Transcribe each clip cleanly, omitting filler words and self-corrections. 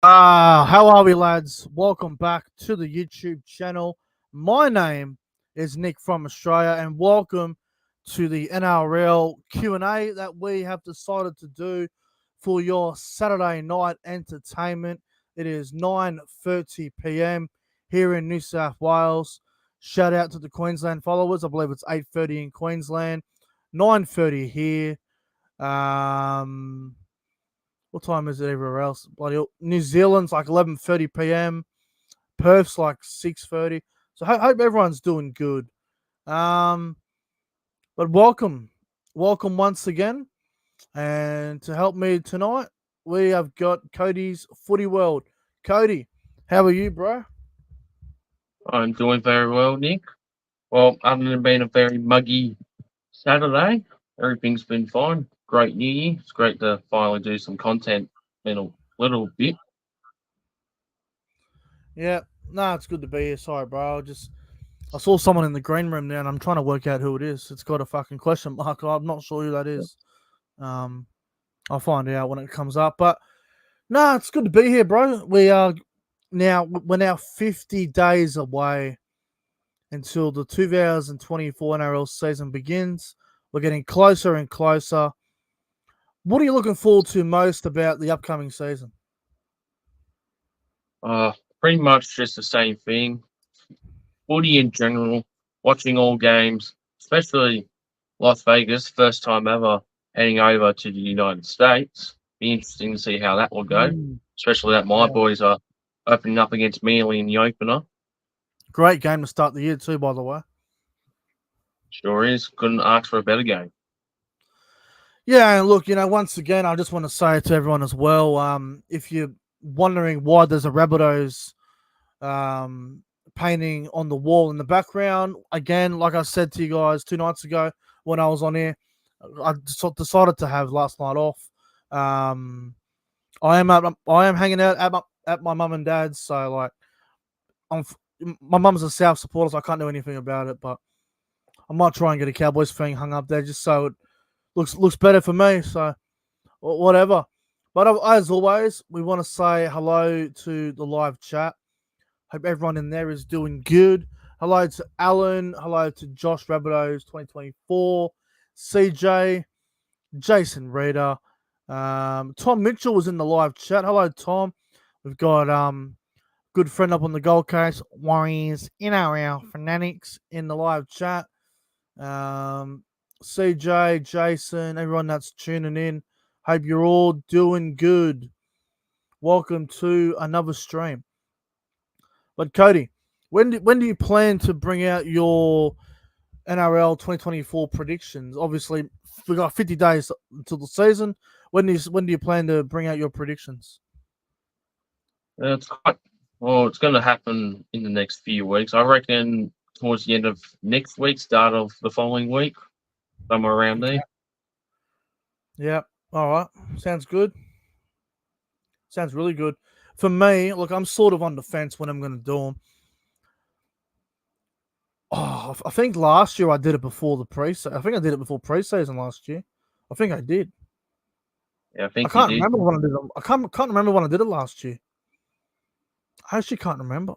How are we, lads? Welcome back to the YouTube channel. My name is Nick from Australia, and welcome to the NRL Q&A that we have decided to do for your Saturday night entertainment. It is 9:30 p.m. here in New South Wales. Shout out to the Queensland followers. I believe it's 8:30 in Queensland, 9:30 here. What time is it everywhere else? Bloody New Zealand's like 11:30 p.m. Perth's like 6:30. So hope everyone's doing good. Um, but welcome once again. And to help me tonight, we have got Cody's Footy World. Cody, how are you, bro? I'm doing very well, Nick. Well, other than being a very muggy Saturday, everything's been fine. Great New Year. It's great to finally do some content in a little bit. Yeah, nah, it's good to be here. Sorry, bro. I saw someone in the green room there, and I'm trying to work out who it is. It's got a fucking question mark. I'm not sure who that is. Um, I'll find out when it comes up. But no, it's good to be here, bro. We're now 50 days away until the 2024 NRL season begins. We're getting closer and closer. What are you looking forward to most about the upcoming season? Uh, Pretty much just the same thing. Footy in general, watching all games, especially Las Vegas, first time ever heading over to the United States. Be interesting to see how that will go, Mm, especially that my yeah. boys are opening up against Manly in the opener. Great game to start the year too, by the way. Sure is. Couldn't ask for a better game. Yeah, and look, once again, I just want to say to everyone as well, if you're wondering why there's a Rabbitohs um, painting on the wall in the background, again, like I said to you guys 2 nights ago when I was on here, I decided to have last night off. Um, I am hanging out at my mum and dad's, so like I'm my mum's a South supporter, so I can't do anything about it. But I might try and get a Cowboys thing hung up there just so it looks better for me. So whatever. But as always, we want to say hello to the live chat. Hope everyone in there is doing good. Hello to Alan. Hello to Josh Rabbitohs 2024. CJ, Jason Reader. Tom Mitchell was in the live chat. Hello, Tom. We've got good friend up on the Gold Coast, Warriors NRL Fanatics in the live chat. CJ, Jason, everyone that's tuning in. Hope you're all doing good. Welcome to another stream. But Cody, when do you plan to bring out your NRL 2024 predictions? Obviously, we got 50 days until the season. When do you plan to bring out your predictions? It's quite well. It's going to happen in the next few weeks. I reckon towards the end of next week, start of the following week, somewhere around Okay. there. Yeah. All right. Sounds good. Sounds really good. For me, look, I'm sort of on the fence when I'm going to do them. Oh, I think last year I did it before the pre-season. I think I did it before pre-season last year. I think I did. Yeah, I I think you can't did. remember when I did it. I can't remember when I did it last year. I actually can't remember.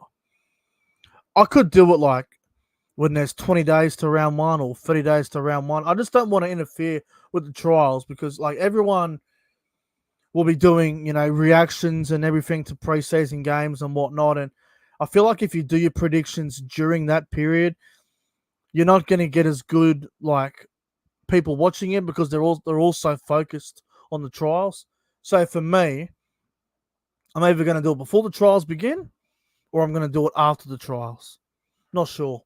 I could do it like when there's 20 days to round one or 30 days to round one. I just don't want to interfere with the trials because like everyone will be doing, reactions and everything to preseason games and whatnot. And I feel like if you do your predictions during that period, you're not going to get as good like people watching it because they're also focused on the trials. So for me, I'm either going to do it before the trials begin or I'm going to do it after the trials. Not sure.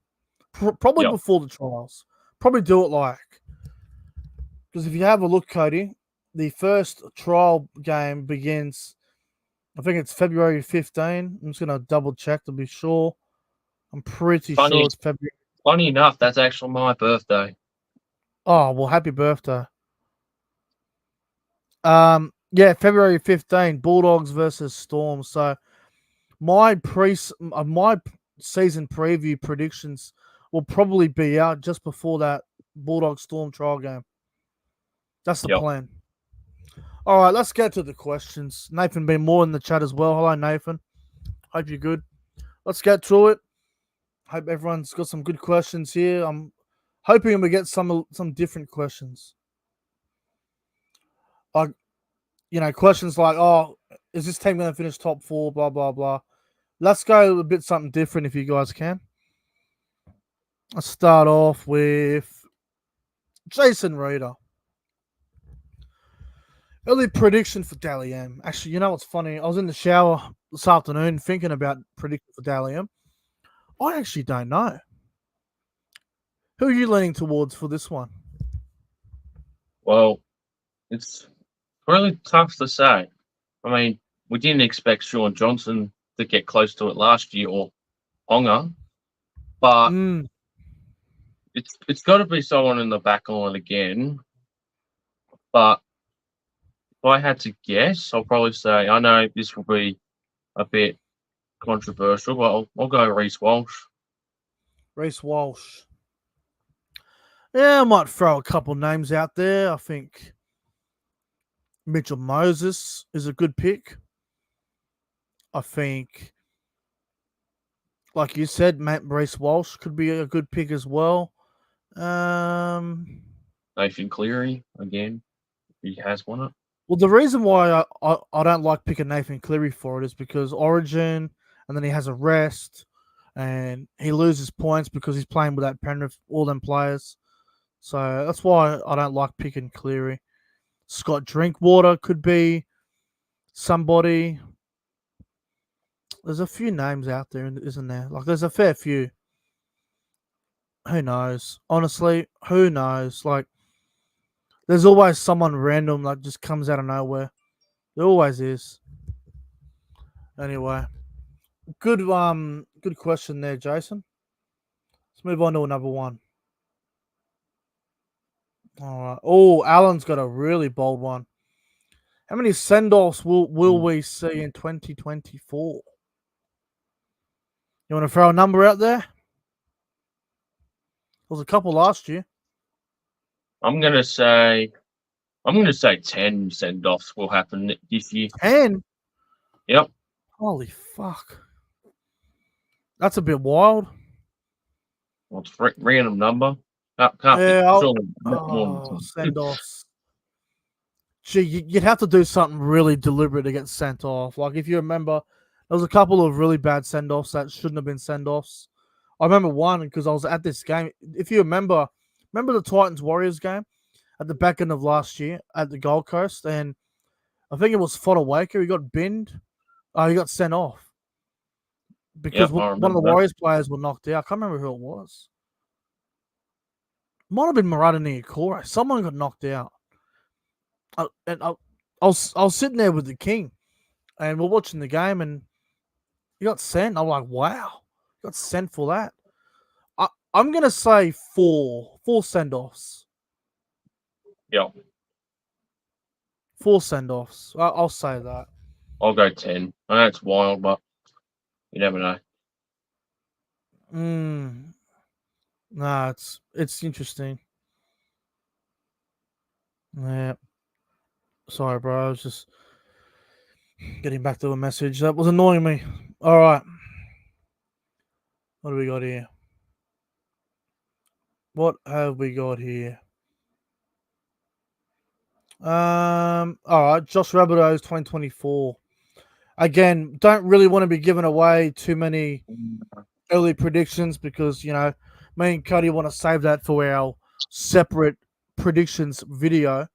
Probably Yep. before the trials. Probably do it like because if you have a look, Cody, the first trial game begins. I think it's February 15. I'm just gonna double check to be sure. I'm pretty Funny, sure it's February. funny enough, that's actually my birthday. Oh well, happy birthday. Yeah, February 15. Bulldogs versus Storm. So my season preview predictions will probably be out just before that Bulldog Storm trial game. That's the Yep. plan. All right, let's get to the questions. Nathan been more in the chat as well. Hello, Nathan. Hope you're good. Let's get to it. Hope everyone's got some good questions here. I'm hoping we get some different questions. Like, questions like, oh, is this team going to finish top 4? Blah, blah, blah. Let's go a bit something different if you guys can. Let's start off with Jason Reader. Early prediction for Dally M. Actually, you know what's funny? I was in the shower this afternoon thinking about prediction for Dally M. I actually don't know. Who are you leaning towards for this one? Well, it's really tough to say. I mean, we didn't expect Sean Johnson to get close to it last year or Honga, but it's got to be someone in the back line again. But if I had to guess, I'll probably say, I know this will be a bit controversial, but I'll go Reece Walsh. Reece Walsh. Yeah, I might throw a couple names out there. I think Mitchell Moses is a good pick. I think, like you said, Reece Walsh could be a good pick as well. Nathan Cleary, again, he has won it. Well, the reason why I don't like picking Nathan Cleary for it is because Origin, and then he has a rest, and he loses points because he's playing without Penrith, all them players. So that's why I don't like picking Cleary. Scott Drinkwater could be somebody. There's a few names out there, isn't there? Like, there's a fair few. Who knows? Honestly, who knows? Like, there's always someone random that just comes out of nowhere. There always is. Anyway, good question there, Jason. Let's move on to another one. All right. Oh, Alan's got a really bold one. How many send-offs will we see in 2024? You want to throw a number out there? There was a couple last year. I'm gonna say 10 send-offs will happen this year. 10? Yep. Holy fuck. That's a bit wild. Well, it's a random number. Send-offs. Gee, you'd have to do something really deliberate to get sent off. Like, if you remember, there was a couple of really bad send-offs that shouldn't have been send-offs. I remember one because I was at this game. If you remember the Titans-Warriors game at the back end of last year at the Gold Coast, and I think it was Fodawaker. He got binned. He got sent off because one of the Warriors players were knocked out. I can't remember who it was. Might have been Murata Niokore. Someone got knocked out. And I was sitting there with the King, and we're watching the game, and he got sent. I'm like, wow, he got sent for that. I'm gonna say four send-offs. Yeah. 4 send-offs. I'll say that. I'll go 10. I know it's wild, but you never know. Nah, it's interesting. Yeah. Sorry, bro. I was just getting back to a message that was annoying me. All right. What do we got here? What have we got here? All right. Josh Rabbitohs 2024. Again, don't really want to be giving away too many early predictions because, me and Cody want to save that for our separate predictions video.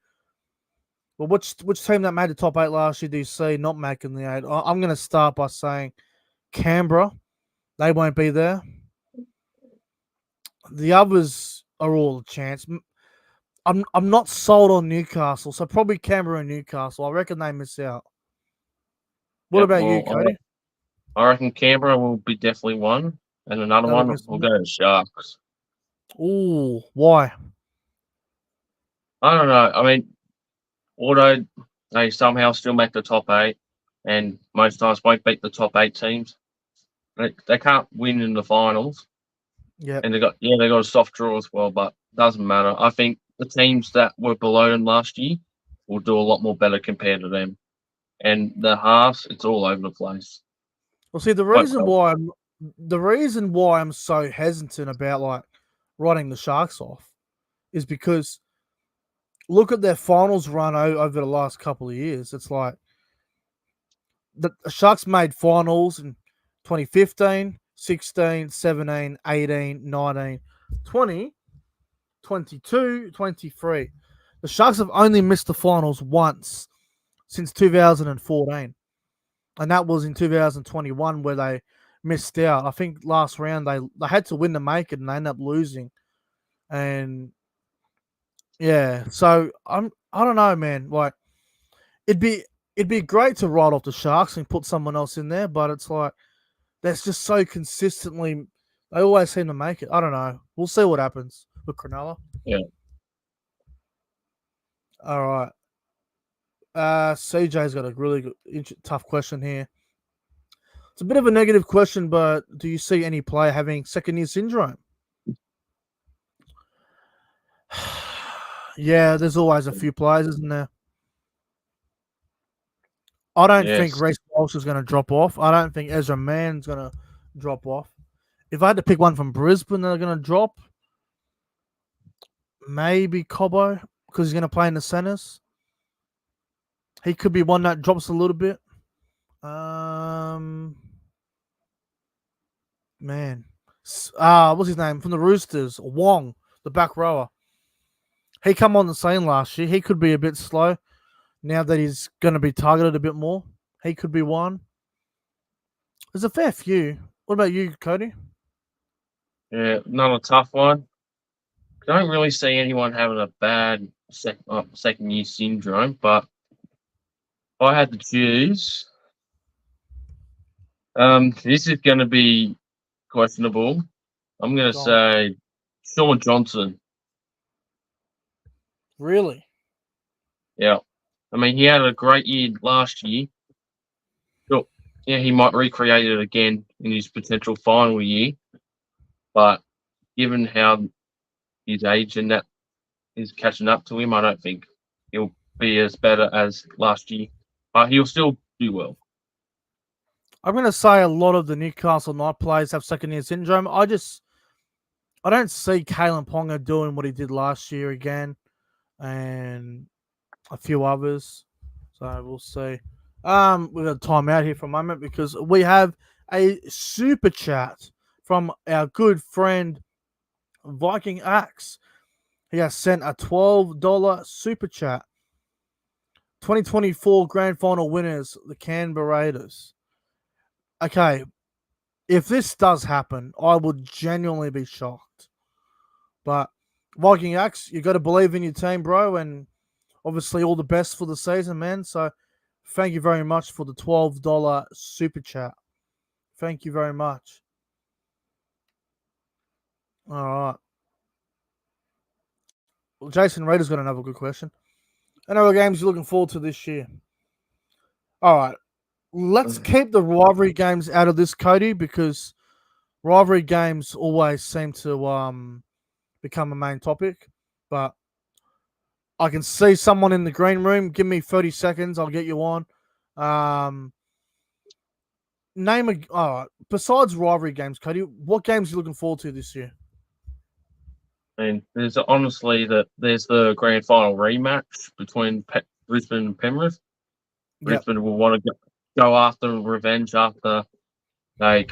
Well, which team that made the top 8 last year do you see not making the 8? I'm going to start by saying Canberra. They won't be there. The others are all a chance. I'm not sold on Newcastle, so probably Canberra and Newcastle. I reckon they miss out. What about you, Cody? I reckon Canberra will be definitely one, and another one will go to Sharks. Ooh, why? I don't know. I mean, although they somehow still make the top 8, and most times won't beat the top 8 teams, they can't win in the finals. Yeah, and they got a soft draw as well, but doesn't matter. I think the teams that were below them last year will do a lot more better compared to them. And the halves, it's all over the place. Well, see, Quite the reason why I'm so hesitant about like writing the Sharks off is because look at their finals run over the last couple of years. It's like the Sharks made finals in 2015, 16, 17, 18, 19, 20, 22, 23. The Sharks have only missed the finals once since 2014. And that was in 2021 where they missed out. I think last round they had to win to make it and they ended up losing. And yeah, so I don't know, man. Like it'd be great to write off the Sharks and put someone else in there, but it's like that's just so consistently they always seem to make it. I don't know. We'll see what happens with Cronulla. Yeah. All right. CJ's got a really tough question here. It's a bit of a negative question, but do you see any player having second-year syndrome? Yeah, there's always a few players, isn't there? I don't think Reece Walsh is going to drop off. I don't think Ezra Mann's going to drop off. If I had to pick one from Brisbane that are going to drop, maybe Cobbo, because he's going to play in the centres. He could be one that drops a little bit. Man. What's his name? From the Roosters, Wong, the back rower. He come on the scene last year. He could be a bit slow now that he's going to be targeted a bit more. He could be one. There's a fair few. What about you, Cody? Yeah, not a tough one. Don't really see anyone having a bad second year syndrome, but if I had to choose, this is going to be questionable. I'm going to say Sean Johnson. Really? Yeah. I mean, he had a great year last year. Sure. Yeah, he might recreate it again in his potential final year. But given how his age and that is catching up to him, I don't think he'll be as better as last year. But he'll still do well. I'm going to say a lot of the Newcastle Knight players have second-year syndrome. I don't see Kalen Ponga doing what he did last year again, and a few others. So we'll see. We're going to time out here for a moment because we have a super chat from our good friend Viking Axe. He has sent a $12 super chat. 2024 Grand Final winners, the Canberra Raiders. Okay, if this does happen, I would genuinely be shocked. But Viking Axe, you got to believe in your team, bro, and obviously all the best for the season, man. So thank you very much for the $12 super chat. Thank you very much. All right. Well, Jason Rader's got another good question. Any games you're looking forward to this year? All right. Let's keep the rivalry games out of this, Cody, because rivalry games always seem to become a main topic. But I can see someone in the green room. Give me 30 seconds. I'll get you on. All right. Besides rivalry games, Cody, what games are you looking forward to this year? I mean, there's the grand final rematch between Brisbane and Penrith. Brisbane will want to go after revenge after they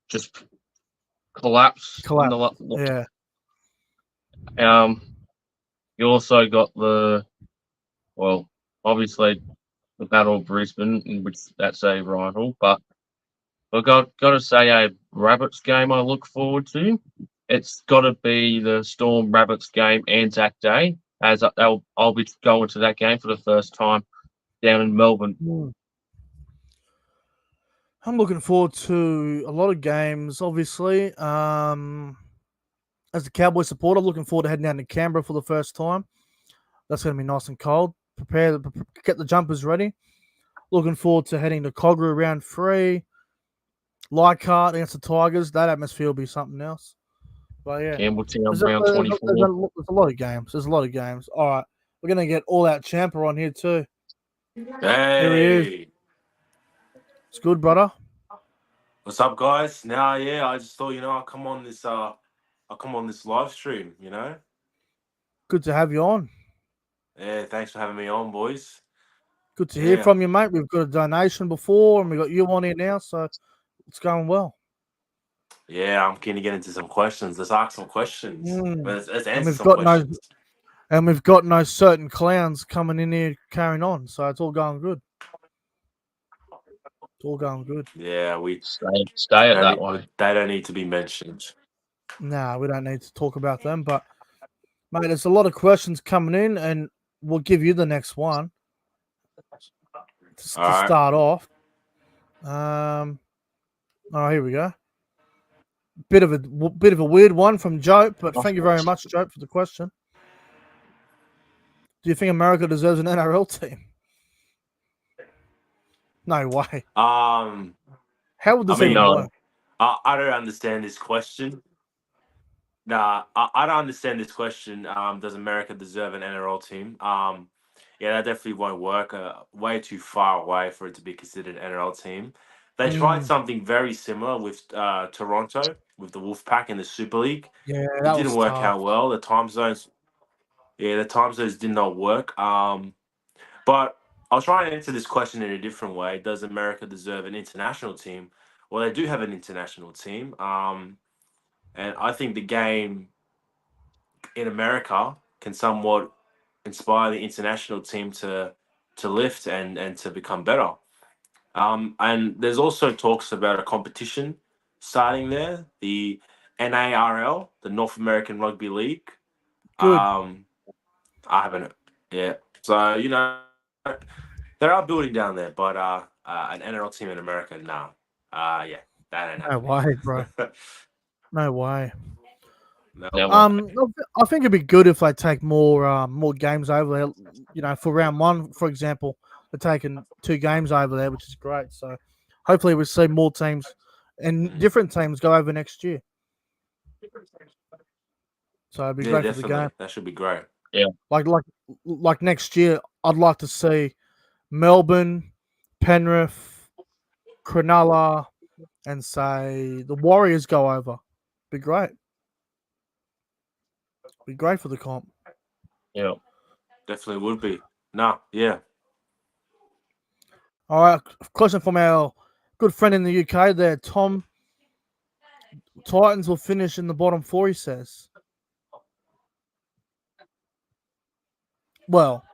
just collapse. Yeah. You also got obviously the Battle of Brisbane, in which that's a rival, but I've got to say a Rabbits game I look forward to. It's got to be the Storm Rabbits game Anzac Day, as I'll be going to that game for the first time down in Melbourne. I'm looking forward to a lot of games, obviously. As a Cowboy supporter, looking forward to heading down to Canberra for the first time. That's going to be nice and cold. Get the jumpers ready. Looking forward to heading to Cogra round 3. Leichhardt against the Tigers. That atmosphere will be something else. But yeah, Campbelltown round 24. There's a lot of games. All right. We're gonna get all out Champa on here too. Here he is. Hey, It's good, brother. what's up, guys? Now, yeah, I just thought I'll come on this live stream. Good to have you on. Yeah, thanks for having me on, boys. Good to hear Yeah, from you, mate. We've got a donation before, and we got you on here now, so it's going well. yeah, I'm keen to get into some questions. Let's ask some questions. Mm. Let's And answer we've some got no questions. and we've got no certain clowns coming in here carrying on, so it's all going good. It's all going good. Yeah, Stay it that way. they don't need to be mentioned. Nah, we don't need to talk about them, but mate, there's a lot of questions coming in, and we'll give you the next one All to right. start off. Oh, here we go. Bit of a weird one from Joe, but thank you very much, Joe, for the question. Do you think America deserves an NRL team? No way. Um, How would I this even mean, No. work? I don't understand this question. Nah, I don't understand this question. Does America deserve an NRL team? Yeah, that definitely won't work. Way too far away for it to be considered an NRL team. They tried Mm, something very similar with Toronto, with the Wolfpack in the Super League. yeah, It that didn't was work tough. out well. The time zones did not work. But I'll try and answer this question in a different way. Does America deserve an international team? Well, they do have an international team. And I think the game in America can somewhat inspire the international team to lift and to become better. And there's also talks about a competition starting there, the NARL, the North American Rugby League. Good. Um, I haven't, yeah. So they are building down there, but an NRL team in America, nah. Yeah, that ain't No way, bro. happening. No way. No Never. way. I think it'd be good if they take more games over there. You know, for round one, for example, they're taking 2 games over there, which is great. So hopefully we see more teams and Mhm. different teams go over next year. So it'd be Yeah, great for the game. definitely. That should be great. Like like like next year, I'd like to see Melbourne, Penrith, Cronulla, and say the Warriors go over. Be great. Be great for the comp. Yeah. Definitely would be. Nah, yeah. All right, question from our good friend in the UK there, Tom. Titans will finish in the bottom 4, he says. Well,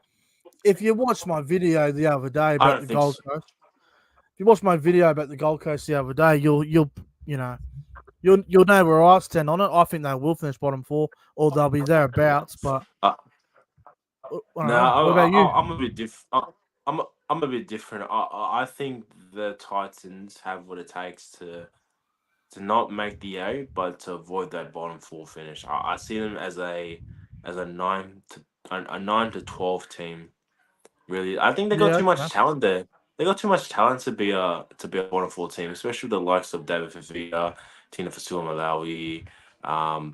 if you watched my video the other day I about don't the think Gold so. Coast, if you watched my video about the Gold Coast the other day, you know you'll know where I stand on it. I think they will finish bottom 4, or they'll be thereabouts. But Uh, I don't no, know. What about you? I'm a bit different. I'm a bit different. I think the Titans have what it takes to not make the eight, but to avoid that bottom four finish. I see them as a 9 to 12 team. Really, I think they got Yeah, too much okay. talent there. They got too much talent to be a bottom four team, especially the likes of David Fafita, Tina Fasula Malawi,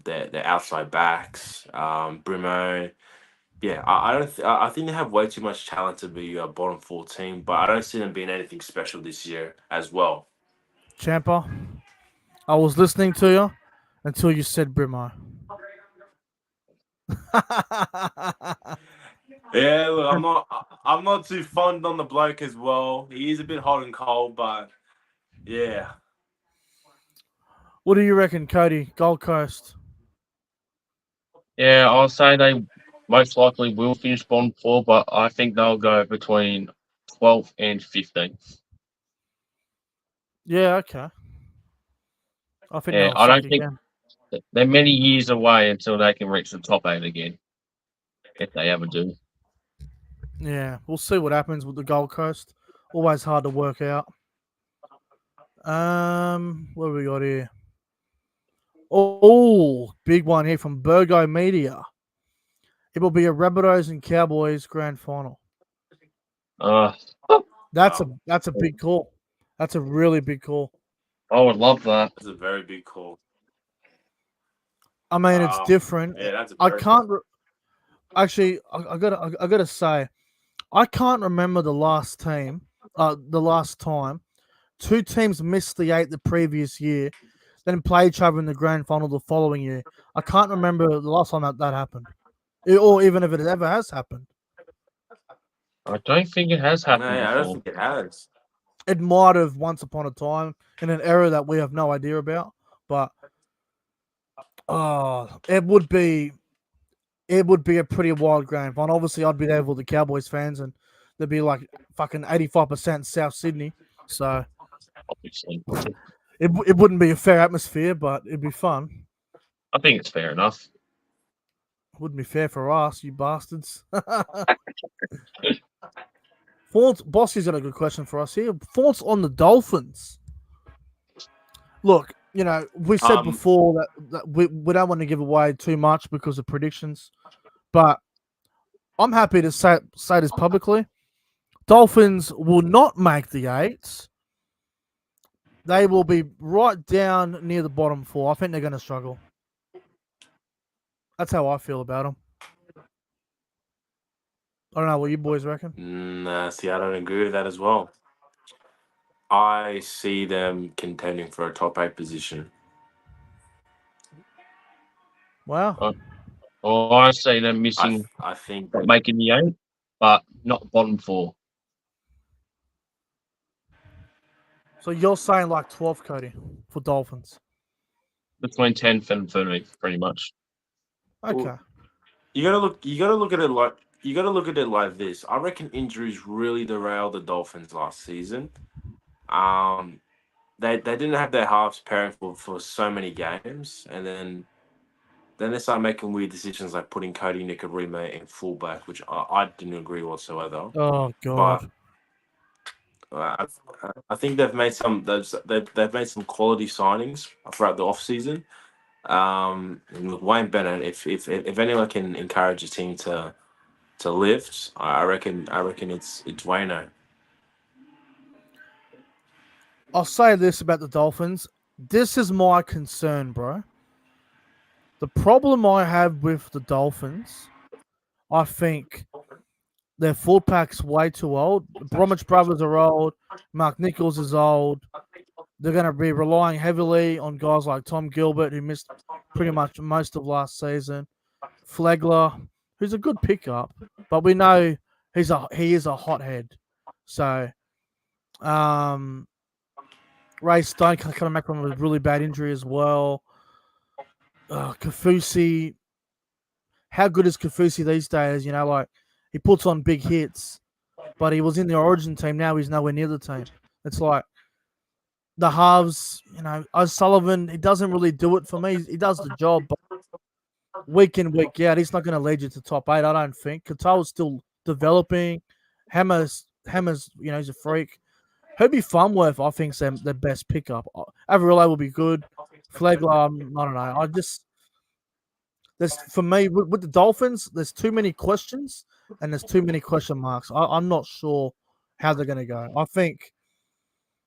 their outside backs, Brimo. Yeah, I think they have way too much talent to be a bottom four team, but I don't see them being anything special this year as well. Champa, I was listening to you until you said Brimo. Yeah, look, I'm not too fond on the bloke as well. He is a bit hot and cold, but yeah. What do you reckon, Cody? Gold Coast. Yeah, I'll say they most likely will finish bottom 4, but I think they'll go between 12th and 15th. Yeah, okay. I think Yeah, they'll I suck don't think again. they're many years away until they can reach the top 8 again, if they ever do. Yeah, we'll see what happens with the Gold Coast. Always hard to work out. What have we got here? Oh, big one here from Burgo Media. It will be a Rabbitohs and Cowboys grand final. Uh, That's a big call. That's a really big call. I would love that. That's a very big call. I mean, it's different. Yeah, that's a I very can't. Actually, I gotta say, I can't remember the last time two teams missed the 8 the previous year, then play each other in the grand final the following year. I can't remember the last time that happened, or even if it ever has happened. I don't think it has No, happened yeah, I don't before. think it has. It might have once upon a time in an era that we have no idea about, but it would be a pretty wild grand final. Obviously, I'd be there with the Cowboys fans, and there'd be like fucking 85% South Sydney. So Obviously, it wouldn't be a fair atmosphere, but it'd be fun. I think it's fair enough. Wouldn't be fair for us, you bastards. Thoughts, Bossy's got a good question for us here. Thoughts on the Dolphins? Look, we said before that we don't want to give away too much because of predictions, but I'm happy to say this publicly. Dolphins will not make the 8. They will be right down near the bottom 4. I think they're going to struggle. That's how I feel about them. I don't know what you boys reckon. Nah, see, I don't agree with that as well. I see them contending for a top 8 position. Wow. I see them missing, I think making the 8, but not bottom 4. So you're saying like 12, Cody, for Dolphins? Between 10th and 13th, pretty much. Okay. You gotta look at it like this. I reckon injuries really derailed the Dolphins last season. They didn't have their halves pairing for so many games, and then they started making weird decisions like putting Cody Nicarima in fullback, which I didn't agree whatsoever. Oh God. But I think they've made some they've made some quality signings throughout the off season. And with Wayne Bennett, if anyone can encourage a team to lift, I reckon it's Wayno. I'll say this about the Dolphins. This is my concern, bro. The problem I have with the Dolphins, I think their fullback's way too old. The Bromwich brothers are old. Mark Nichols is old. They're going to be relying heavily on guys like Tom Gilbert, who missed pretty much most of last season. Flegler, who's a good pickup, but we know he is a hothead. So, Ray Stone coming back from a really bad injury as well. Kafusi, how good is Kafusi these days? Like he puts on big hits, but he was in the Origin team. Now he's nowhere near the team. It's like the halves. O'Sullivan, he doesn't really do it for me. He does the job, but week in, week out, he's not going to lead you to top 8. I don't think. Katoa's still developing. Hammer's, he's a freak. Herbie Farmworth, I think, is their best pickup. Avril will be good. Flegler, I don't know. For me, with the Dolphins, there's too many questions and there's too many question marks. I'm not sure how they're going to go. I think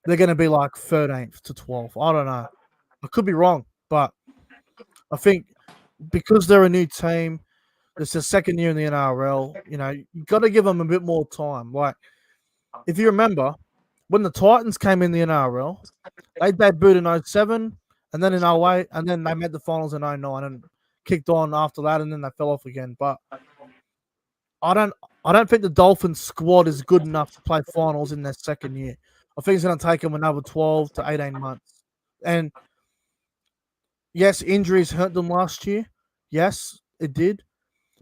they're going to be like 13th to 12th. I don't know. I could be wrong, but I think because they're a new team, it's their second year in the NRL, you got to give them a bit more time. Like, if you remember, when the Titans came in the NRL, they debuted in 07 and then in 08, and then they made the finals in 09 and kicked on after that, and then they fell off again. But I don't think the Dolphins squad is good enough to play finals in their second year. I think it's going to take them another 12 to 18 months. And yes, injuries hurt them last year. Yes, it did.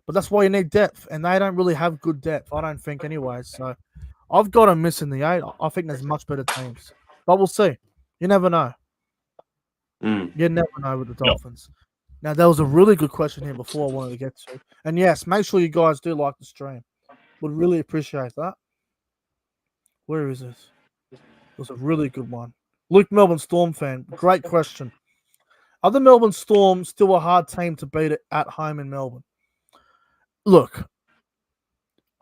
But that's why you need depth, and they don't really have good depth, I don't think, anyway. So I've got them missing the 8. I think there's much better teams. But we'll see. You never know. You never know with the Dolphins. Yep. Now, there was a really good question here before I wanted to get to. And yes, make sure you guys do like the stream. Would really appreciate that. Where is this? It was a really good one. Luke, Melbourne Storm fan. Great question. Are the Melbourne Storm still a hard team to beat at home in Melbourne? Look,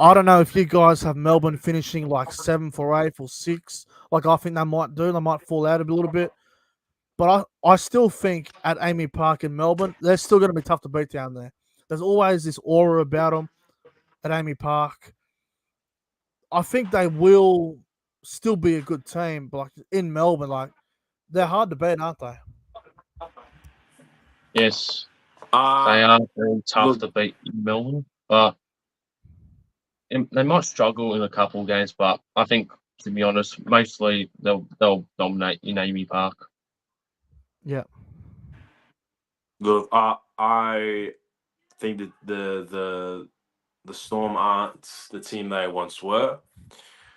I don't know if you guys have Melbourne finishing like 7th or 8th or 6th. Like I think they might do. They might fall out a little bit. But I still think at Amy Park in Melbourne, they're still going to be tough to beat down there. There's always this aura about them at Amy Park. I think they will still be a good team, but like in Melbourne, like they're hard to beat, aren't they? Yes, Uh, they are very tough look, to beat in Melbourne, but they might struggle in a couple of games. But I think, to be honest, mostly they'll dominate in Amy Park. Yeah, look. I think that the Storm aren't the team they once were.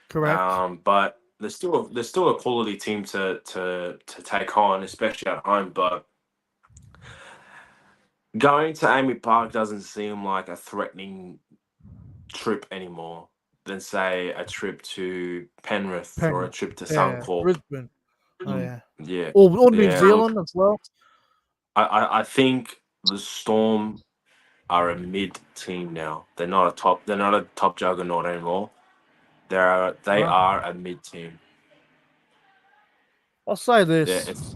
correct. But they're still a quality team to take on, especially at home. But going to Amy Park doesn't seem like a threatening trip anymore than say a trip to Penrith or a Penrith, trip to yeah, Suncorp. Brisbane, oh yeah, Yeah, or New yeah. Look, Zealand as well. I think the Storm are a mid team now. They're not a top. They're not a top juggernaut anymore. They Right. are a mid team. I'll say Yeah, this: it's.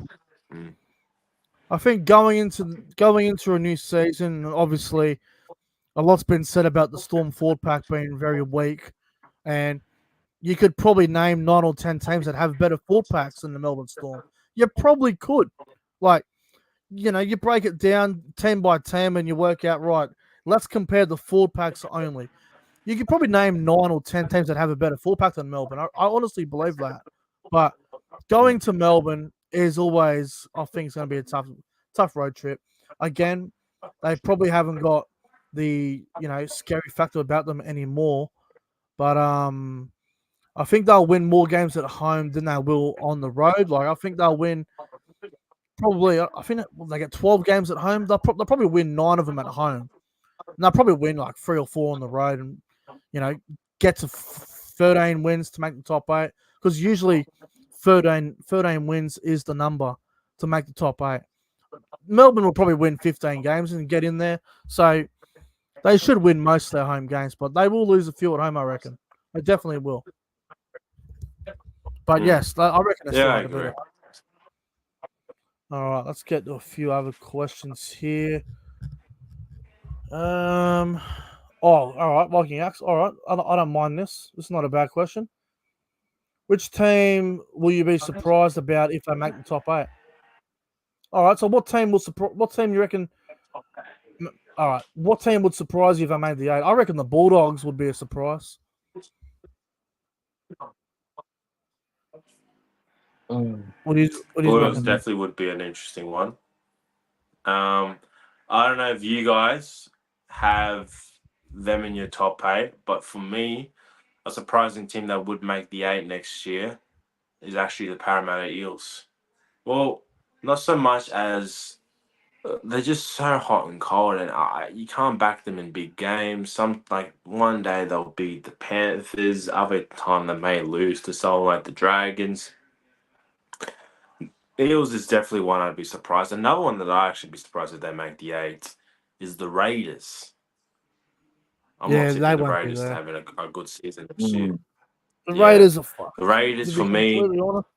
Mm. I think going into a new season, obviously, a lot's been said about the Storm forward pack being very weak, and you could probably name 9 or 10 teams that have better forward packs than the Melbourne Storm. You probably could, like you break it down team by team and you work out right. Let's compare the forward packs only. You could probably name 9 or 10 teams that have a better forward pack than Melbourne. I honestly believe that, but going to Melbourne is always, I think, it's going to be a tough road trip. Again, they probably haven't got the scary factor about them anymore. But I think they'll win more games at home than they will on the road. Like I think they'll win probably. I think they get 12 games at home. They'll probably win 9 of them at home. And they'll probably win like 3 or 4 on the road, and get to 13 wins to make the top 8. Because usually 13 wins is the number to make the top 8. Melbourne will probably win 15 games and get in there. So they should win most of their home games, but they will lose a few at home, I reckon. They definitely will. But yes, I reckon they're still Yeah, I going to beat agree. it. All right, let's get to a few other questions here. Oh, all right, Viking Axe. All right, I don't mind this. This is not a bad question. Which team will you be surprised about if they make the top 8? All right, so what team you reckon? All right, what team would surprise you if they made the 8? I reckon the Bulldogs would be a surprise. What do you Bulldogs reckon? definitely would be an interesting one. I don't know if you guys have them in your top 8, but for me, a surprising team that would make the 8 next year is actually the Parramatta Eels. Well, not so much as they're just so hot and cold, and you can't back them in big games. One day they'll beat the Panthers, other time they may lose to someone like the Dragons. Eels is definitely one I'd be surprised. Another one that I'd actually be surprised if they make the 8 is the Raiders. I'm not Yeah, they tipping the won't be Raiders to there. having a good season this year. The Yeah, Raiders are fucked. the To Raiders be for me, completely honest.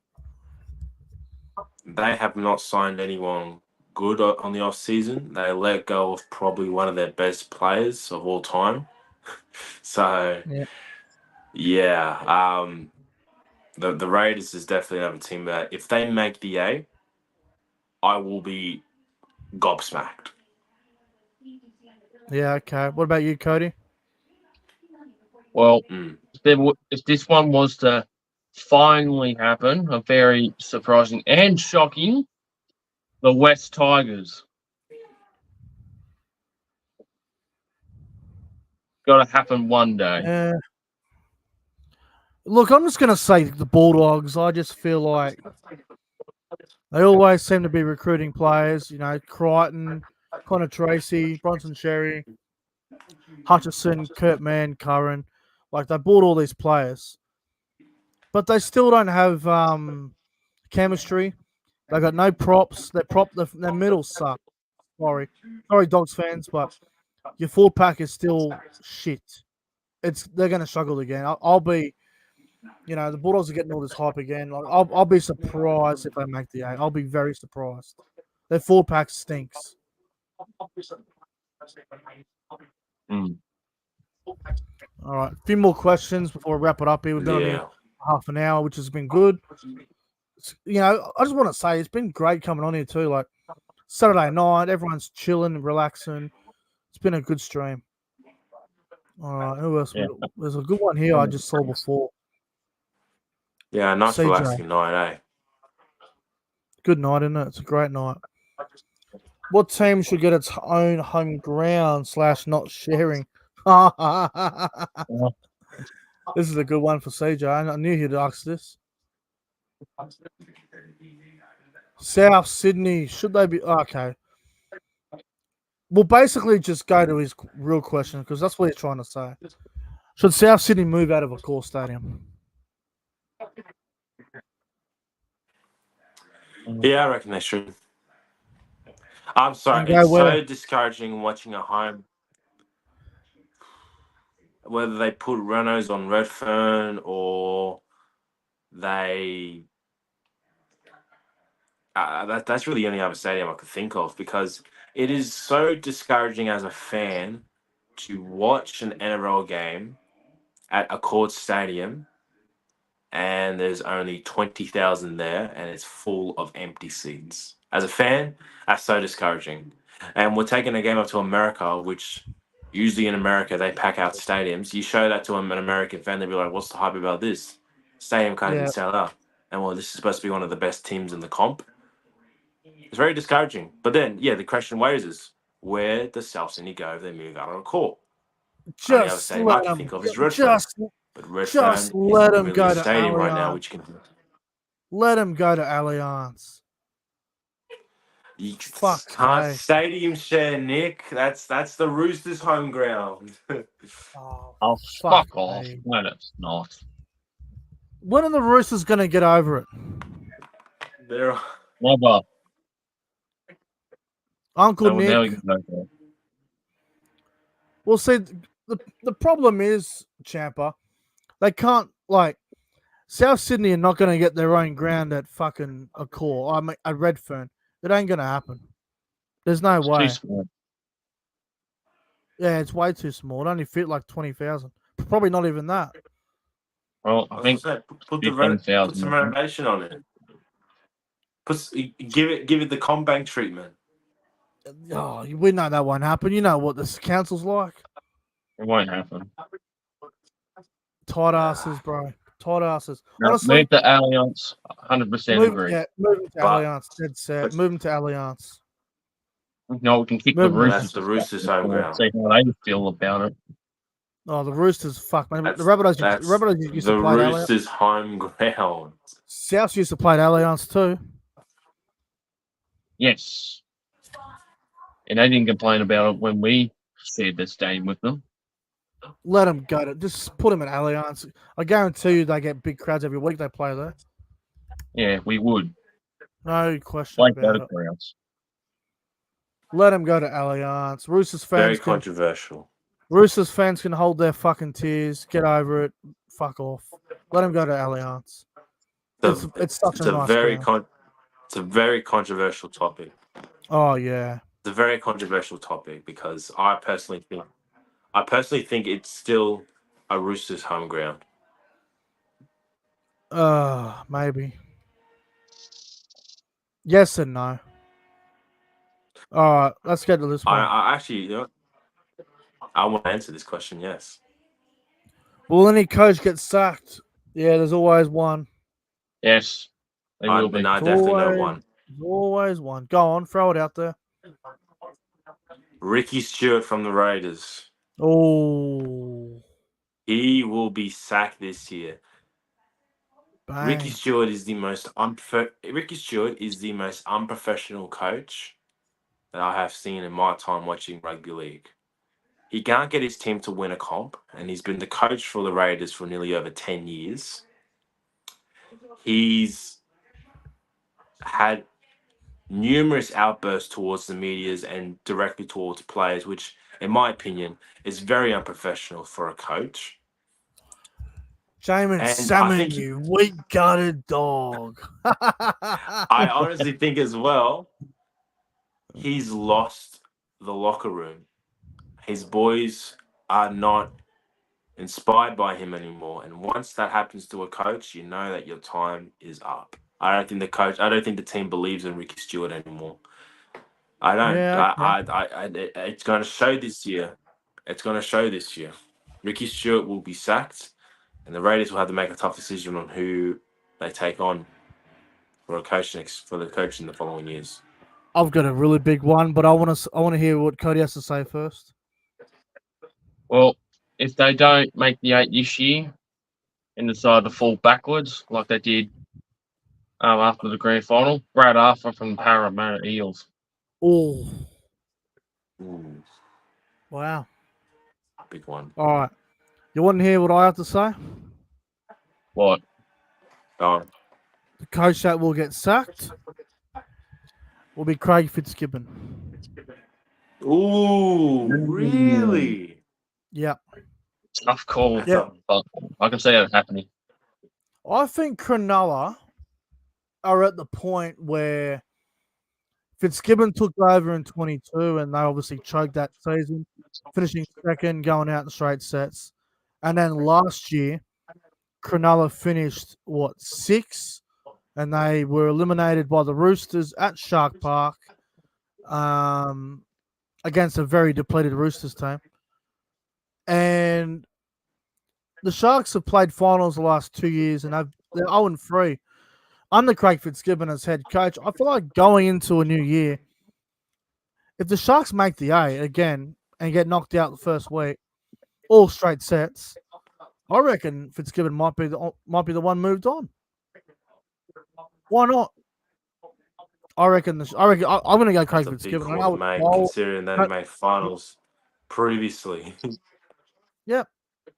they have not signed anyone good on the off season. They let go of probably one of their best players of all time. So Yeah. yeah, the Raiders is definitely another team that if they make the 8, I will be gobsmacked. Yeah, okay. What about you, Cody? Well, Mm. if this one was to finally happen, a very surprising and shocking, the West Tigers. Got to happen one day. Yeah. Look, I'm just gonna say the Bulldogs. I just feel like they always seem to be recruiting players. Crichton, Connor Tracy, Bronson Sherry, Hutchison, Kurt Mann, Curran. Like they bought all these players, but they still don't have chemistry. They got no props. Their middle suck. Sorry, Dogs fans, but your forward pack is still shit. They're going to struggle again. I'll be, the Bulldogs are getting all this hype again. Like I'll be surprised if they make the 8. I'll be very surprised. Their forward pack stinks. All right, a few more questions before we wrap it up here. We've been on here half an hour, which has been good. I just want to say it's been great coming on here too. Like Saturday night, everyone's chilling and relaxing. It's been a good stream. All right, who else? Yeah. There's a good one here I just saw before. Yeah, nice CJ. relaxing night, eh? Good night, isn't it? It's a great night. What team should get its own home ground / not sharing? This is a good one for CJ. I knew he'd ask this. South Sydney, should they be okay? We'll basically just go to his real question because that's what he's trying to say. Should South Sydney move out of a core stadium? Yeah, I reckon they should. I'm sorry, And go it's where? so discouraging watching a home. Whether they put Renos on Redfern or they. That's really the only other stadium I could think of because it is so discouraging as a fan to watch an NRL game at a court stadium and there's only 20,000 there and it's full of empty seats. As a fan, that's so discouraging. And we're taking a game up to America, which usually in America they pack out stadiums. You show that to an American fan, they'll be like, what's the hype about this? Stadium can't even sell out. And well, this is supposed to be one of the best teams in the comp. It's very discouraging. But then, yeah, the question raises, where does South Sydney go if they move out on a call? Only other Just stadium I let can them. think of is Redfern. But Redfern Just let isn't them really go a to stadium right now, Allianz. which can. Let them go to Allianz. You Fuck can't sake. stadium share, Nick. That's the Roosters' home ground. Oh, fuck off. Me. No, it's not. When are the Roosters going to get over it? They're Never. Uncle They will never Nick. get over it. Well, see, the problem is, Champa, they can't, South Sydney are not going to get their own ground at fucking a core. I mean, at Redfern. It ain't going to happen. There's no way. Too small. Yeah, it's way too small. It only fit like 20,000. Probably not even that. Well, I think put 15,000. some renovation on it. Give it the Combank treatment. Oh, we know that won't happen. You know what this council's like. It won't happen. Tight asses, bro. Tight asses. No, Honestly, move to Allianz. 100% agree. Yeah, move them to But- Allianz. Dead set. Move them to Allianz. No, we can kick the Move them. Roosters. That's the Roosters' home ground. See how they feel about it. Oh, the Roosters, fuck, man. That's the Rabbitohs used the to play at Allianz. Roosters' home ground. South used to play at Allianz too. Yes. And they didn't complain about it when we shared the stadium with them. Let them go to. Just put them at Allianz. I guarantee you they get big crowds every week they play there. Yeah, we would. No question Like about that it. crowds. Let them go to Allianz. Very controversial. Roosters fans can hold their fucking tears. Get over it. Fuck off. Let them go to Allianz. It's such a nice ground. It's a very controversial topic. Oh yeah. It's a very controversial topic because I personally think it's still a Roosters' home ground. Maybe. Yes and no. All right, let's get to this one. I actually, I want to answer this question. Yes. Will any coach get sacked? Yeah, there's always one. Yes. They will be. No, definitely no one. There's always one. Go on, throw it out there. Ricky Stewart from the Raiders. Oh. He will be sacked this year. Bang. Ricky Stewart is the most unprofessional coach that I have seen in my time watching rugby league. He can't get his team to win a comp, and he's been the coach for the Raiders for nearly over 10 years. He's had numerous outbursts towards the medias and directly towards players, which, in my opinion, is very unprofessional for a coach. Jamin Salmon, you weak-gutted dog. I honestly think as well, he's lost the locker room. his boys are not inspired by him anymore. And once that happens to a coach, you know that your time is up. I don't think the team believes in Ricky Stewart anymore. I don't. Yeah, okay. It's going to show this year. It's going to show this year. Ricky Stewart will be sacked, and the Raiders will have to make a tough decision on who they take on for the coach in the following years. I've got a really big one, but I want to hear what Cody has to say first. Well, if they don't make the 8 this year and decide to fall backwards like they did after the grand final, Brad Arthur from the Parramatta Eels. Oh, Ooh, wow. big one. All right. You want to hear what I have to say? What? Oh, The coach that will get sacked will be Craig Fitzgibbon. ooh, really? Yeah. Tough call. Yeah. But I can see that happening. I think Cronulla are at the point where Fitzgibbon took over in 22 and they obviously choked that season, finishing second, going out in straight sets. And then last year, Cronulla finished, sixth? And they were eliminated by the Roosters at Shark Park against a very depleted Roosters team. And the Sharks have played finals the last 2 years and they're 0-3. Under Craig Fitzgibbon as head coach, I feel like going into a new year, if the Sharks make the 8 again and get knocked out the first week, all straight sets, I reckon Fitzgibbon might be the one moved on. Why not? I'm going to go Craig that's a big Fitzgibbon. call to make, considering they made finals previously. Yep,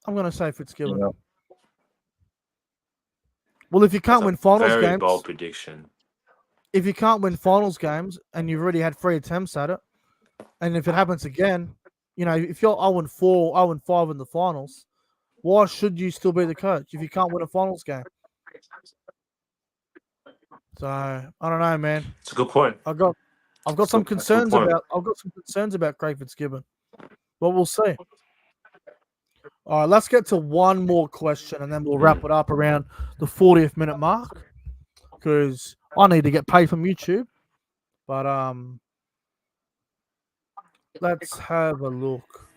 I'm going to say Fitzgibbon. Yeah. Well, if you can't win finals very games, bold prediction. if you can't win finals games and you've already had 3 attempts at it, and if it happens again, if you're 0-4, 0-5 in the finals, why should you still be the coach if you can't win a finals game? So I don't know, man. It's a good point. I've got some concerns about Craig Fitzgibbon, but we'll see. All right, let's get to one more question and then we'll wrap it up around the 40th minute mark because I need to get paid from YouTube. But let's have a look.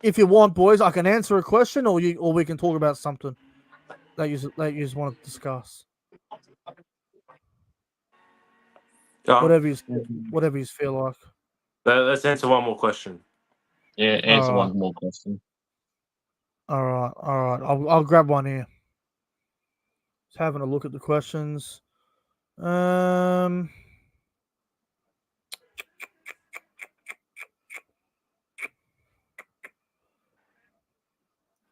If you want, boys, I can answer a question, or we can talk about something that you just want to discuss. Whatever you feel like. Let's answer one more question. Yeah, answer one more question. All right. I'll grab one here. Just having a look at the questions.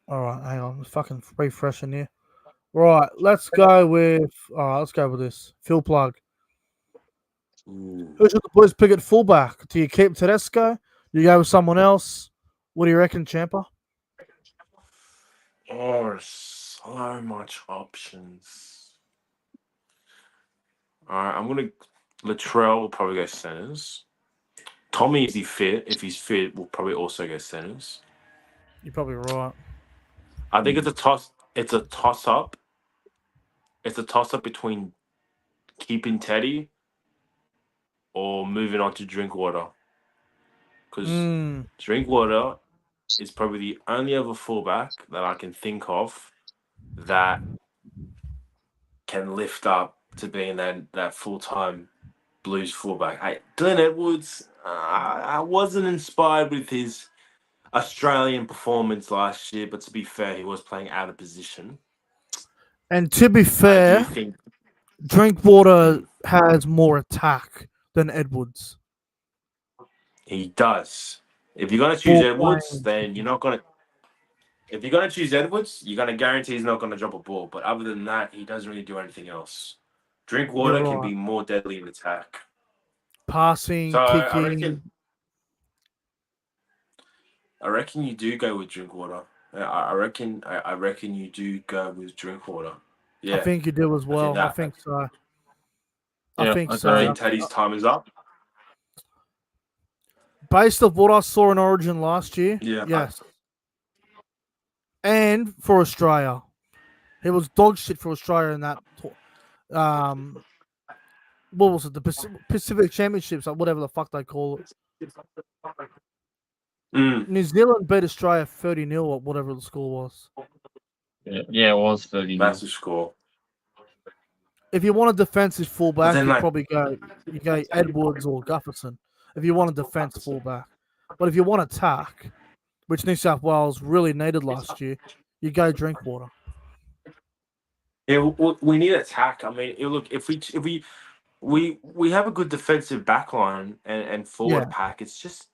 All right, hang on. I'm fucking refreshing here. Right, let's go with this. Phil Plug. Ooh. Who should the Blues pick at fullback? Do you keep Tedesco? Do you go with someone else? What do you reckon, Champa? Oh, so much options. All right, I'm gonna. Latrell will probably go centers. Tommy, is he fit? If he's fit, will probably also go centers. You're probably right. I think it's a toss. It's a toss up. It's a toss up between keeping Teddy or moving on to Drinkwater. Because Drinkwater is probably the only other fullback that I can think of that can lift up to being that full-time Blues fullback. Glenn Edwards, I wasn't inspired with his Australian performance last year, but to be fair, he was playing out of position. And to be fair, I do think Drinkwater has more attack than Edwards. he does. If you're going to choose Edwards, then you're not going to. If you're going to choose Edwards, you're going to guarantee he's not going to drop a ball. But other than that, he doesn't really do anything else. Drinkwater can be more deadly in attack. Passing, so kicking. I reckon you do go with Drinkwater. I reckon you do go with Drinkwater. Yeah. I think you do as well. I think so. Yeah, I think I so. Teddy's time is up. Based off what I saw in Origin last year, Yeah. yes. And for Australia, he was dog shit for Australia in that. What was it? The Pacific Championships, or whatever the fuck they call it. New Zealand beat Australia 30-0 or whatever the score was. Yeah, it was 30. Massive score. If you want a defensive fullback, then, you like- probably go Edwards or Gufferson. If you want a defense fullback, but if you want attack, which New South Wales really needed last year, you go Drinkwater. Yeah, we need attack. I mean, look, if we have a good defensive backline and forward Yeah. pack, it's just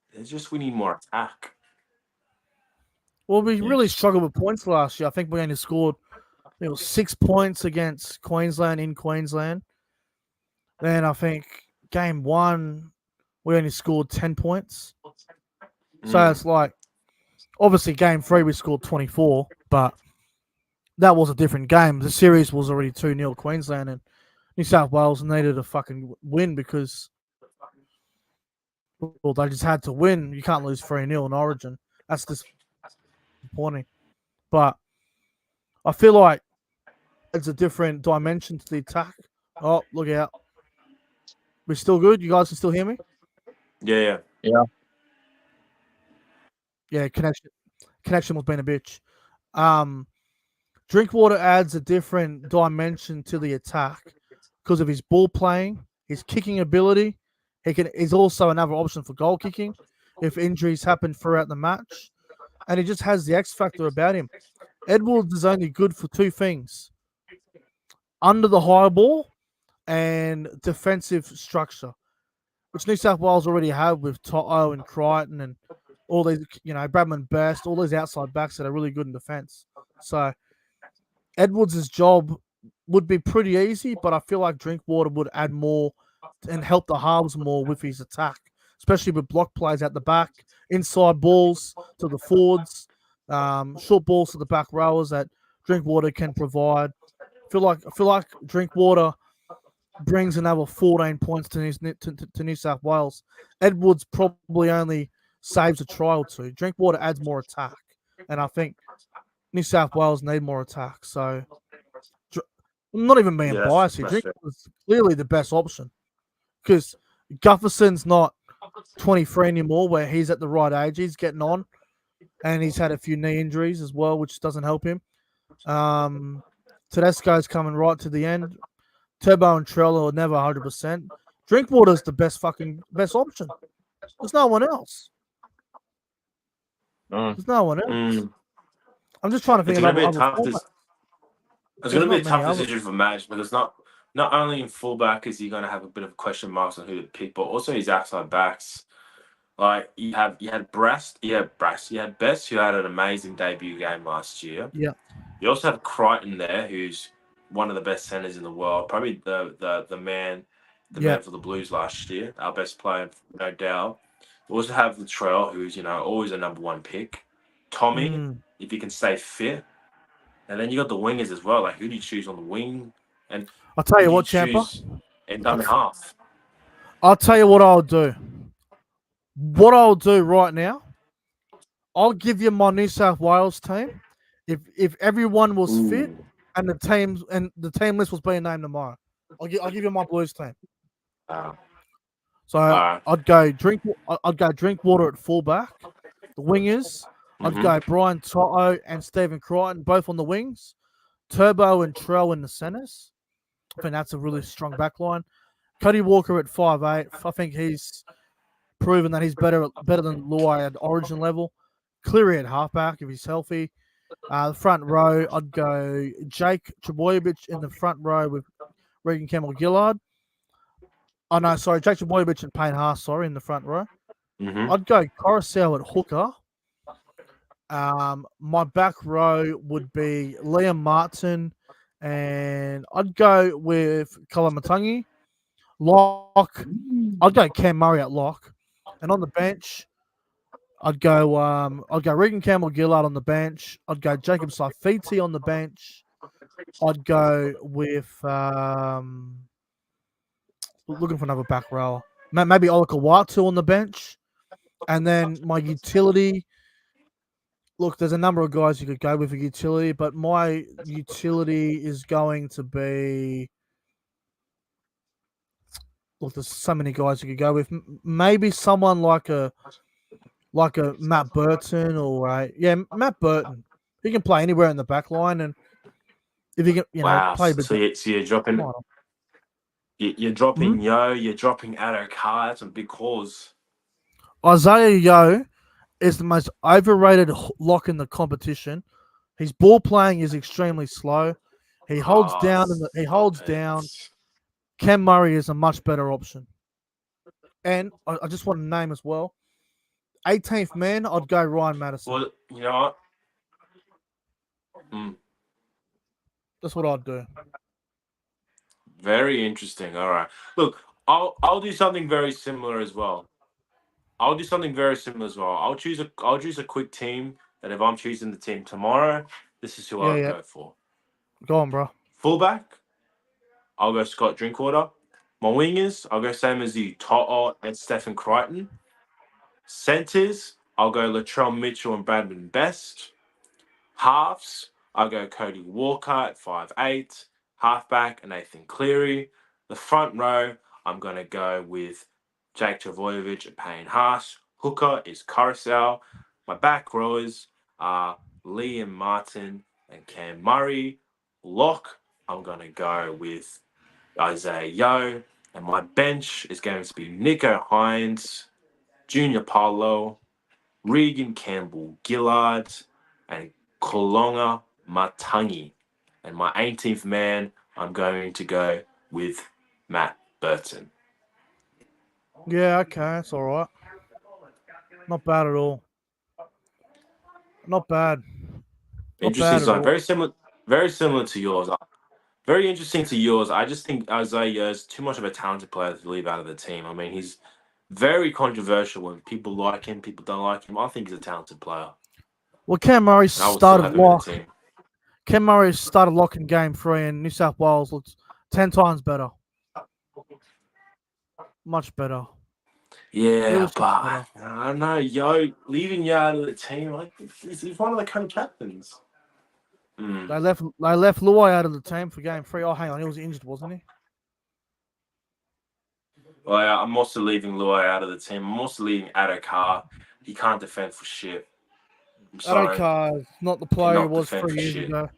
we need more attack. Well, we really struggled with points last year. I think we only scored 6 points against Queensland in Queensland. Then I think game 1 we only scored 10 points. So it's like, obviously game 3 we scored 24, but that was a different game. The series was already 2-0 Queensland, and New South Wales needed a fucking win because, well, they just had to win. You can't lose 3-0 in Origin. That's disappointing. But I feel like it's a different dimension to the attack. Oh, look out. We're still good? You guys can still hear me? Yeah. Yeah, connection was being a bitch. Drinkwater adds a different dimension to the attack because of his ball playing, his kicking ability. He's also another option for goal kicking if injuries happen throughout the match. And he just has the X factor about him. Edwards is only good for 2 things: under the high ball and defensive structure, which New South Wales already have with Toto and Crichton and all these, Bradman Best, all these outside backs that are really good in defense. So Edwards' job would be pretty easy, but I feel like Drinkwater would add more and help the halves more with his attack, especially with block plays at the back, inside balls to the forwards, short balls to the back rowers that Drinkwater can provide. I feel like Drinkwater brings another 14 points to New South Wales. Edwards probably only saves a try or 2. Drinkwater adds more attack, and I think New South Wales need more attack. So I'm not even being biased here. Drinkwater's clearly the best option because Gufferson's not 23 anymore, where he's at the right age. He's getting on, and he's had a few knee injuries as well, which doesn't help him. Tedesco's coming right to the end. Turbo and Trello are never 100%. Drinkwater's the best option. There's no one else. There's no one else. I'm just trying to think It's about going to be a other tough. It's going to be a tough decision for Madge because not only in fullback is he going to have a bit of question marks on who to pick, but also his outside backs. Like you had Best, who had an amazing debut game last year. Yeah. You also have Crichton there, who's one of the best centers in the world, probably the man for the Blues last year, our best player, no doubt. You also have Latrell, who's always a number 1 pick. Tommy, if he can stay fit, and then you got the wingers as well. Like, who do you choose on the wing? And I'll tell you what, Champa. And done half. I'll tell you what I'll do. What I'll do right now, I'll give you my New South Wales team. If everyone was fit and the team list was being named tomorrow, I'll give you my Blues team. So I'd go Drinkwater at fullback. The wingers, I'd go Brian Toto and Stephen Crichton both on the wings. Turbo and Trell in the centers. I think that's a really strong backline. Cody Walker at 5'8". I think he's proven that he's better than Luai at Origin level. Cleary at halfback if he's healthy. The front row, I'd go Jake Trebojevic in the front row with Regan Campbell-Gillard. Oh, no, sorry, Jake Trebojevic and Payne Haas, in the front row. I'd go Coruscant at hooker. My back row would be Liam Martin, and I'd go with Kalamatangi. Lock, I'd go Cam Murray at lock. And on the bench, I'd go Regan Campbell-Gillard on the bench. I'd go Jacob Saifiti on the bench. I'd go with looking for another back rower. Maybe Olika Watu on the bench. And then my utility. Look, there's a number of guys you could go with a utility, but my utility is going to be. Look, there's so many guys you could go with. Maybe someone like a Matt Burton or Matt Burton. He can play anywhere in the back line, and if he can, Wow. play. So you're dropping. You're dropping Yo. You're dropping Addo Carr. That's some big calls. Isaiah Yo is the most overrated lock in the competition. His ball playing is extremely slow. He holds down. He holds down. Cam Murray is a much better option. And I just want to name as well. 18th man, I'd go Ryan Madison. Well, you know what? That's what I'd do. Very interesting. All right. Look, I'll do something very similar as well. I'll choose a quick team that if I'm choosing the team tomorrow, this is who I'll go for. Go on, bro. Fullback, I'll go Scott Drinkwater. My wingers, I'll go same as you, To'o and Stephen Crichton. Centers, I'll go Latrell Mitchell and Bradman Best. Halves, I'll go Cody Walker at 5'8". Halfback, Nathan Cleary. The front row, I'm going to go with Jake Travojevic and Payne Haas. Hooker is Carousel. My back rowers are Liam Martin and Cam Murray. Lock, I'm going to go with Isaiah Yo. And my bench is going to be Nico Hines, Junior Paulo, Regan Campbell Gillard, and Kolonga Matangi. And my 18th man, I'm going to go with Matt Burton. Yeah, okay, that's all right. Not bad at all. Not bad. Interesting design. Very similar to yours. Very interesting to yours. I just think Isaiah is too much of a talented player to leave out of the team. I mean, he's very controversial when people like him, people don't like him. I think he's a talented player. Well, Cam Murray started lock. Cam Murray started lock in game 3, and New South Wales looks 10 times better. Much better. Yeah, but I don't know. Leaving Yo out of the team, like he's one of the co-captains. They left Luai out of the team for game 3. Oh, hang on, he was injured, wasn't he? Well, yeah, I'm also leaving Luai out of the team. I'm also leaving Addo Carr. He can't defend for shit. Addo Carr is not the player he was 3 years ago.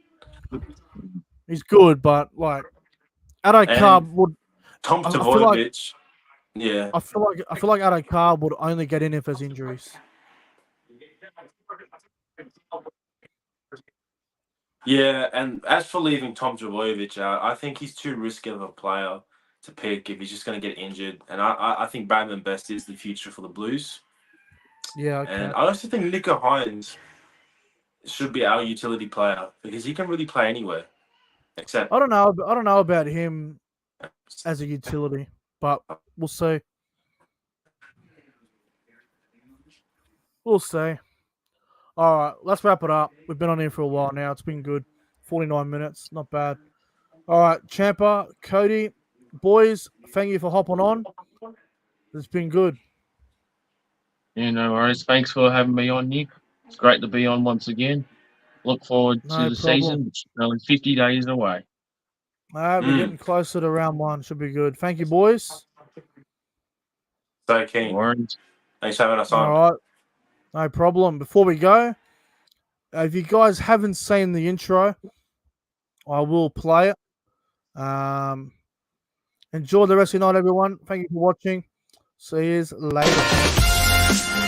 He's good, but like Addo Carr would. Tom Trbojevic. Yeah. I feel like Addo Carr would only get in if there's injuries. Yeah, and as for leaving Tom Trbojevic out, I think he's too risky of a player to pick if he's just going to get injured. And I think Bradman Best is the future for the Blues. Yeah, okay. And I also think Nico Hines should be our utility player because he can really play anywhere. Except I don't know about him as a utility, but we'll see. We'll see. All right, let's wrap it up. We've been on here for a while now. It's been good. 49 minutes. Not bad. All right, Champa, Cody, boys, thank you for hopping on. It's been good. Yeah, no worries. Thanks for having me on, Nick. It's great to be on once again. Look forward to the season, which is only 50 days away. All right, we're getting closer to round 1. Should be good. Thank you, boys. So keen. Thanks for having us on. All right. No problem. Before we go, if you guys haven't seen the intro, I will play it. Enjoy the rest of your night, everyone. Thank you for watching. See you later.